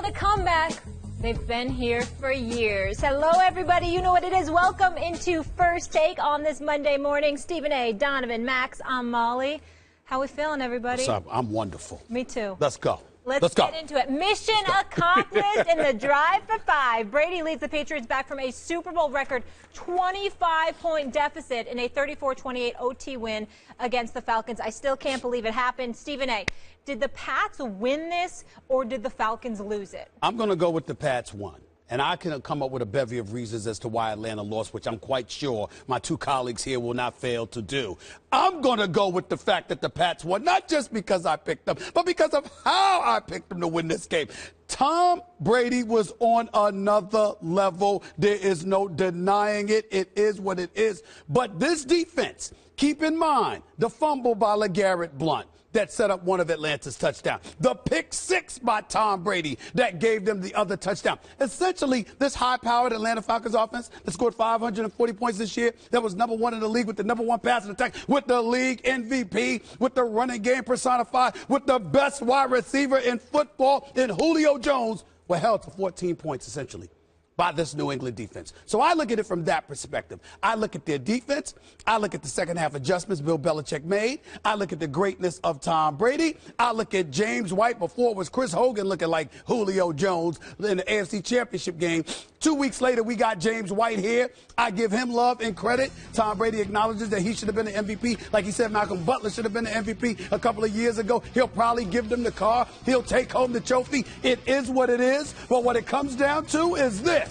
call it a comeback. They've been here for years. Hello, everybody. You know what it is. Welcome into First Take on this Monday morning. Stephen A., Donovan, Max, I'm Molly. How we feeling, everybody? What's up? I'm wonderful. Me too. Let's go. Let's get into it. Mission accomplished in the drive for 5. Brady leads the Patriots back from a Super Bowl record 25-point deficit in a 34-28 OT win against the Falcons. I still can't believe it happened. Stephen A., did the Pats win this or did the Falcons lose it? I'm going to go with the Pats won. And I can come up with a bevy of reasons as to why Atlanta lost, which I'm quite sure my two colleagues here will not fail to do. I'm going to go with the fact that the Pats won, not just because I picked them, but because of how I picked them to win this game. Tom Brady was on another level. There is no denying it. It is what it is. But this defense, keep in mind, the fumble by LeGarrette Blount that set up one of Atlanta's touchdowns. The pick 6 by Tom Brady that gave them the other touchdown. Essentially, this high-powered Atlanta Falcons offense that scored 540 points this year, that was #1 in the league with the #1 passing attack, with the league MVP, with the running game personified, with the best wide receiver in football in Julio Jones, were held to 14 points, essentially, by this New England defense. So I look at it from that perspective. I look at their defense. I look at the second half adjustments Bill Belichick made. I look at the greatness of Tom Brady. I look at James White before it was Chris Hogan looking like Julio Jones in the AFC Championship game. 2 weeks later, we got James White here. I give him love and credit. Tom Brady acknowledges that he should have been the MVP. Like he said, Malcolm Butler should have been the MVP a couple of years ago. He'll probably give them the car. He'll take home the trophy. It is what it is. But what it comes down to is this.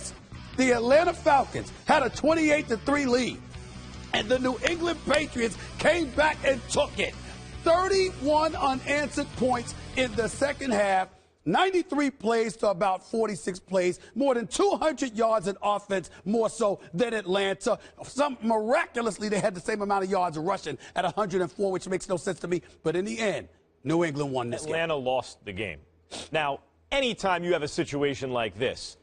The Atlanta Falcons had a 28-3 lead, and the New England Patriots came back and took it. 31 unanswered points in the second half, 93 plays to about 46 plays, more than 200 yards in offense, more so than Atlanta. Miraculously, they had the same amount of yards rushing at 104, which makes no sense to me. But in the end, New England won this game. Atlanta lost the game. Now, anytime you have a situation like this,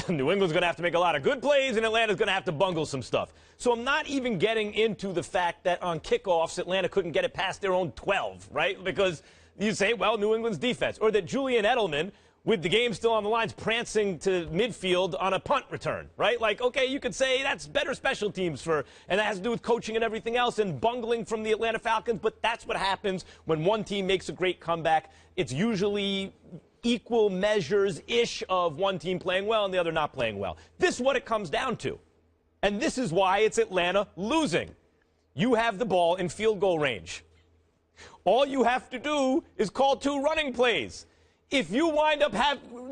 New England's going to have to make a lot of good plays, and Atlanta's going to have to bungle some stuff. So I'm not even getting into the fact that on kickoffs, Atlanta couldn't get it past their own 12, right? Because you say, well, New England's defense. Or that Julian Edelman, with the game still on the lines, prancing to midfield on a punt return, right? Like, okay, you could say that's better special teams and that has to do with coaching and everything else and bungling from the Atlanta Falcons. But that's what happens when one team makes a great comeback. It's usually equal measures-ish of one team playing well and the other not playing well. This is what it comes down to. And this is why it's Atlanta losing. You have the ball in field goal range. All you have to do is call 2 running plays. If you wind up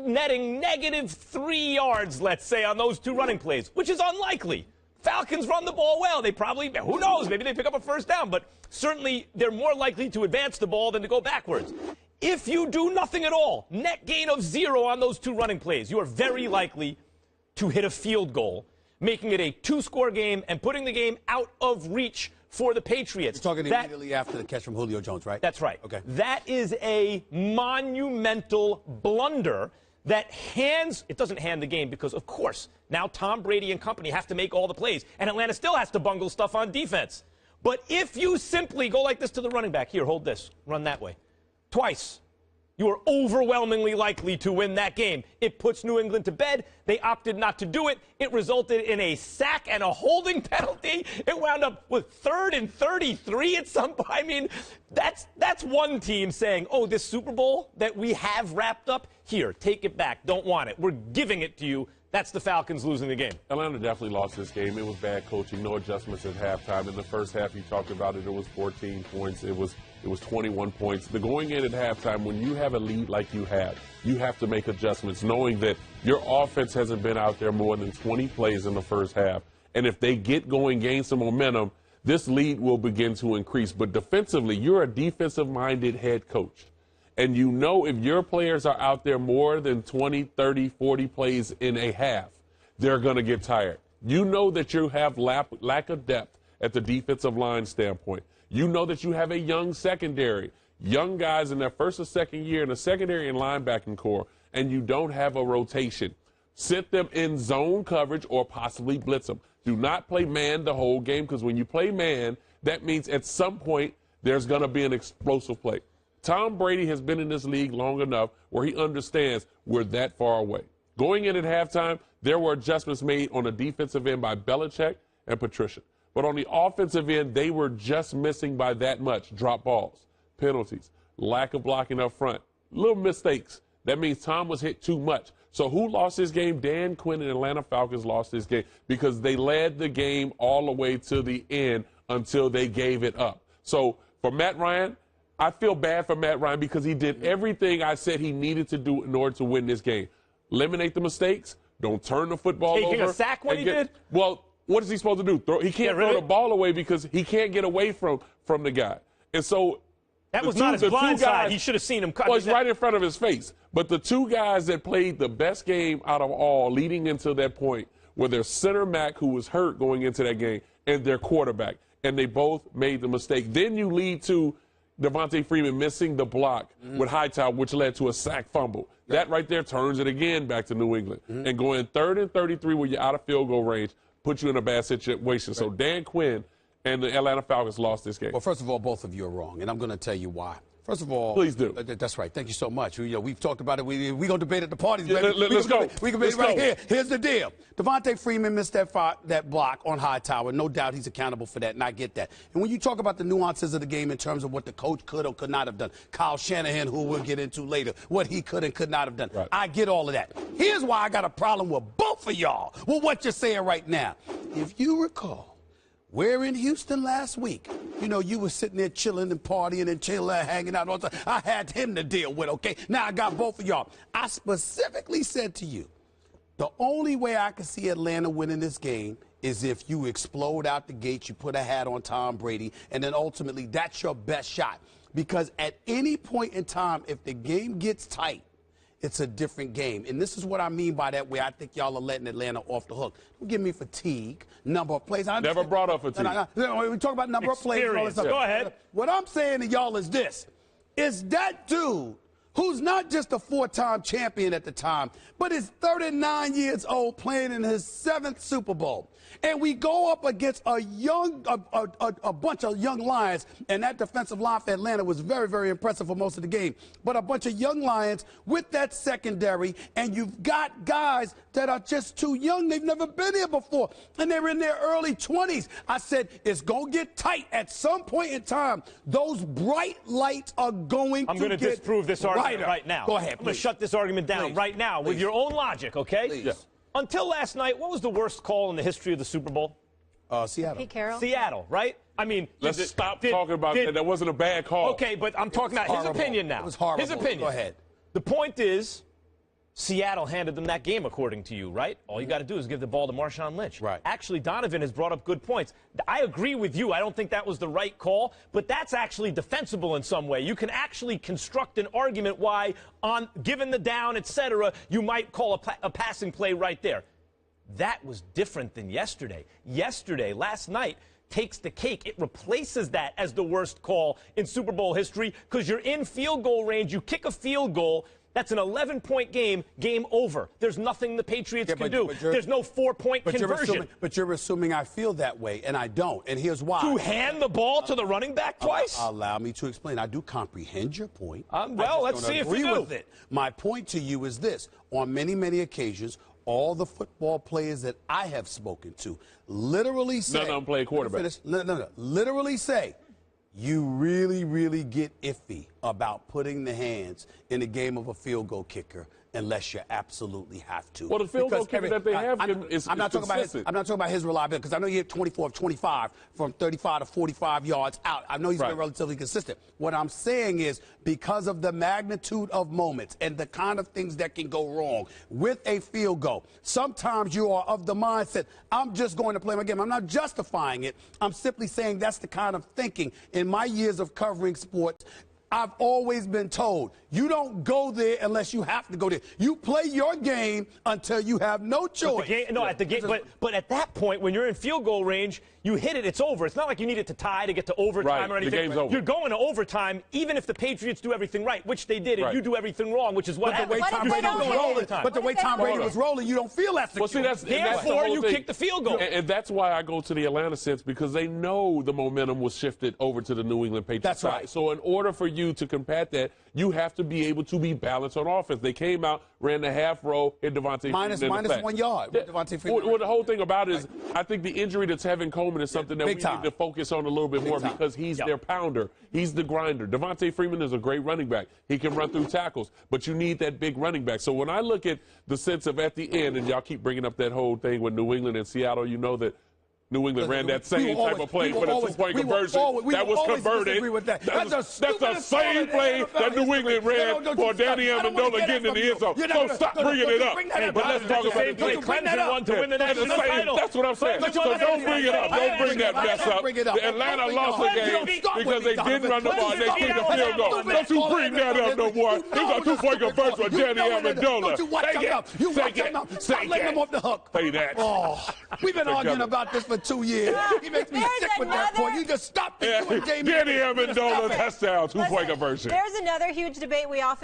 netting -3 yards, let's say, on those 2 running plays, which is unlikely. Falcons run the ball well. They probably, who knows, maybe they pick up a first down, but certainly they're more likely to advance the ball than to go backwards. If you do nothing at all, net gain of 0 on those 2 running plays, you are very likely to hit a field goal, making it a 2-score game and putting the game out of reach for the Patriots. You're talking immediately after the catch from Julio Jones, right? That's right. Okay. That is a monumental blunder that it doesn't hand the game because, of course, now Tom Brady and company have to make all the plays, and Atlanta still has to bungle stuff on defense. But if you simply go like this to the running back, here, hold this, run that way, twice, you are overwhelmingly likely to win that game. It puts New England to bed. They opted not to do it. It resulted in a sack and a holding penalty. It wound up with 3rd and 33 at some point. I mean, that's one team saying, oh, this Super Bowl that we have wrapped up, here, take it back. Don't want it. We're giving it to you. That's the Falcons losing the game. Atlanta definitely lost this game. It was bad coaching, no adjustments at halftime. In the first half, you talked about it, it was 14 points. It was 21 points. The going in at halftime, when you have a lead like you have to make adjustments, knowing that your offense hasn't been out there more than 20 plays in the first half. And if they get going, gain some momentum, this lead will begin to increase. But defensively, you're a defensive-minded head coach. And you know if your players are out there more than 20, 30, 40 plays in a half, they're going to get tired. You know that you have lack of depth at the defensive line standpoint. You know that you have a young secondary, young guys in their first or second year in the secondary and linebacking core, and you don't have a rotation. Sit them in zone coverage or possibly blitz them. Do not play man the whole game, because when you play man, that means at some point there's going to be an explosive play. Tom Brady has been in this league long enough where he understands we're that far away. Going in at halftime, there were adjustments made on the defensive end by Belichick and Patricia. But on the offensive end, they were just missing by that much. Drop balls, penalties, lack of blocking up front, little mistakes. That means Tom was hit too much. So who lost this game? Dan Quinn and Atlanta Falcons lost this game because they led the game all the way to the end until they gave it up. So for Matt Ryan, I feel bad for Matt Ryan because he did everything I said he needed to do in order to win this game. Eliminate the mistakes. Don't turn the football over. Taking a sack when he did? Well, what is he supposed to do? He can't throw the ball away because he can't get away from the guy. And so that was not his blind side. He should have seen him cut. Well, it's right in front of his face. But the two guys that played the best game out of all leading into that point were their center Mack, who was hurt going into that game, and their quarterback. And they both made the mistake. Then you lead to Devontae Freeman missing the block with Hightower, which led to a sack fumble. That right there turns it again back to New England. And going 3rd and 33 when you're out of field goal range puts you in a bad situation. So Dan Quinn and the Atlanta Falcons lost this game. Well, first of all, both of you are wrong, and I'm going to tell you why. First of all, please do. That's right. Thank you so much. We've talked about it. We're going to debate at the parties. Yeah, let's go. We can debate right here. Here's the deal. Devontae Freeman missed that block on Hightower. No doubt he's accountable for that, and I get that. And when you talk about the nuances of the game in terms of what the coach could or could not have done, Kyle Shanahan, who we'll get into later, what he could and could not have done, I get all of that. Here's why I got a problem with both of y'all, with what you're saying right now. If you recall, we're in Houston last week. You were sitting there chilling and partying and chilling, hanging out all the time. I had him to deal with, okay? Now I got both of y'all. I specifically said to you, the only way I can see Atlanta winning this game is if you explode out the gate, you put a hat on Tom Brady, and then ultimately that's your best shot. Because at any point in time, if the game gets tight, it's a different game. And this is what I mean by that, where I think y'all are letting Atlanta off the hook. Don't give me fatigue, number of plays. Never brought up fatigue. We talk about number of plays and all this stuff. Go ahead. What I'm saying to y'all is this. Is that dude who's not just a 4-time champion at the time, but is 39 years old playing in his 7th Super Bowl. And we go up against a bunch of young Lions, and that defensive line for Atlanta was very, very impressive for most of the game. But a bunch of young Lions with that secondary, and you've got guys that are just too young. They've never been here before, and they're in their early 20s. I said, it's going to get tight at some point in time. Those bright lights are going to get I'm going to disprove this argument right now. Go ahead, I'm going to shut this argument down right now with your own logic, okay? Please. Yeah. Until last night, what was the worst call in the history of the Super Bowl? Seattle. Pete Carroll? Seattle, right? I mean, let's stop talking about that. That wasn't a bad call. Okay, but I'm talking about his opinion now. It was horrible. His opinion. Go ahead. The point is, Seattle handed them that game, according to you, right? All you got to do is give the ball to Marshawn Lynch. Right. Actually, Donovan has brought up good points. I agree with you. I don't think that was the right call, but that's actually defensible in some way. You can actually construct an argument why, given the down, etc., you might call a passing play right there. That was different than yesterday. Last night, takes the cake. It replaces that as the worst call in Super Bowl history because you're in field goal range. You kick a field goal. That's an 11-point game. Game over. There's nothing the Patriots can do. There's no 4-point conversion. But you're assuming I feel that way, and I don't. And here's why. To hand the ball to the running back twice? Allow me to explain. I do comprehend your point. Well, let's see if you do. With it. My point to you is this. On many, many occasions, all the football players that I have spoken to literally say. None of them play quarterback. No. Literally say, you really, really get iffy about putting the hands in the game of a field goal kicker unless you absolutely have to. Well, the field goal kicker that they have is consistent. I'm not talking about his reliability because I know he hit 24 of 25 from 35 to 45 yards out. I know he's been relatively consistent. What I'm saying is because of the magnitude of moments and the kind of things that can go wrong with a field goal, sometimes you are of the mindset, I'm just going to play my game. I'm not justifying it. I'm simply saying that's the kind of thinking. In my years of covering sports, I've always been told, you don't go there unless you have to go there. You play your game until you have no choice. But at that point, when you're in field goal range, You hit it, it's over. It's not like you need it to tie to get to overtime Right, or anything. the game's over. You're going to overtime, even if the Patriots do everything right, which they did, and Right. you do everything wrong, which is what But the way happened. Tom Brady was rolling, but the way Tom Brady Hold was rolling, you don't feel that secure. Well, see, that's the Therefore, whole you thing. kick the field goal. And that's why I go to the Atlanta sense, because they know the momentum was shifted over to the New England Patriots That's side. right. So in order for you to combat that, you have to be able to be balanced on offense. They came out, ran the half row, hit Devontae Minus Freeman in the back. 1 yard. Yeah. Devontae Freeman. Well, the whole thing about it is, I think the injury to Tevin Coleman is something that we Big time. need to focus on a little bit more time. because he's their pounder. He's the grinder. Devontae Freeman is a great running back. He can run through tackles, but you need that big running back. So when I look at the sense of at the end, and y'all keep bringing up that whole thing with New England and Seattle, you know that New England ran that same type of play for the two-point conversion that was converted. That's the same play that New England ran for Danny Amendola getting in the end zone. So stop bringing it up. But let's talk about same play it. Clemson won to win the national title. That's what I'm saying. So don't bring it up. Don't bring that mess up. The Atlanta lost the game because they didn't run the ball and they kicked a field goal. Don't you bring that up no more. It was a two-point conversion for Danny Amendola. Take it. Stop letting him off the hook. Say that. Oh, we've been arguing about this for 2 years. He makes me sick with that point. You just stop the game. Danny Amendola touchdown, two-point conversion. There's another huge debate we often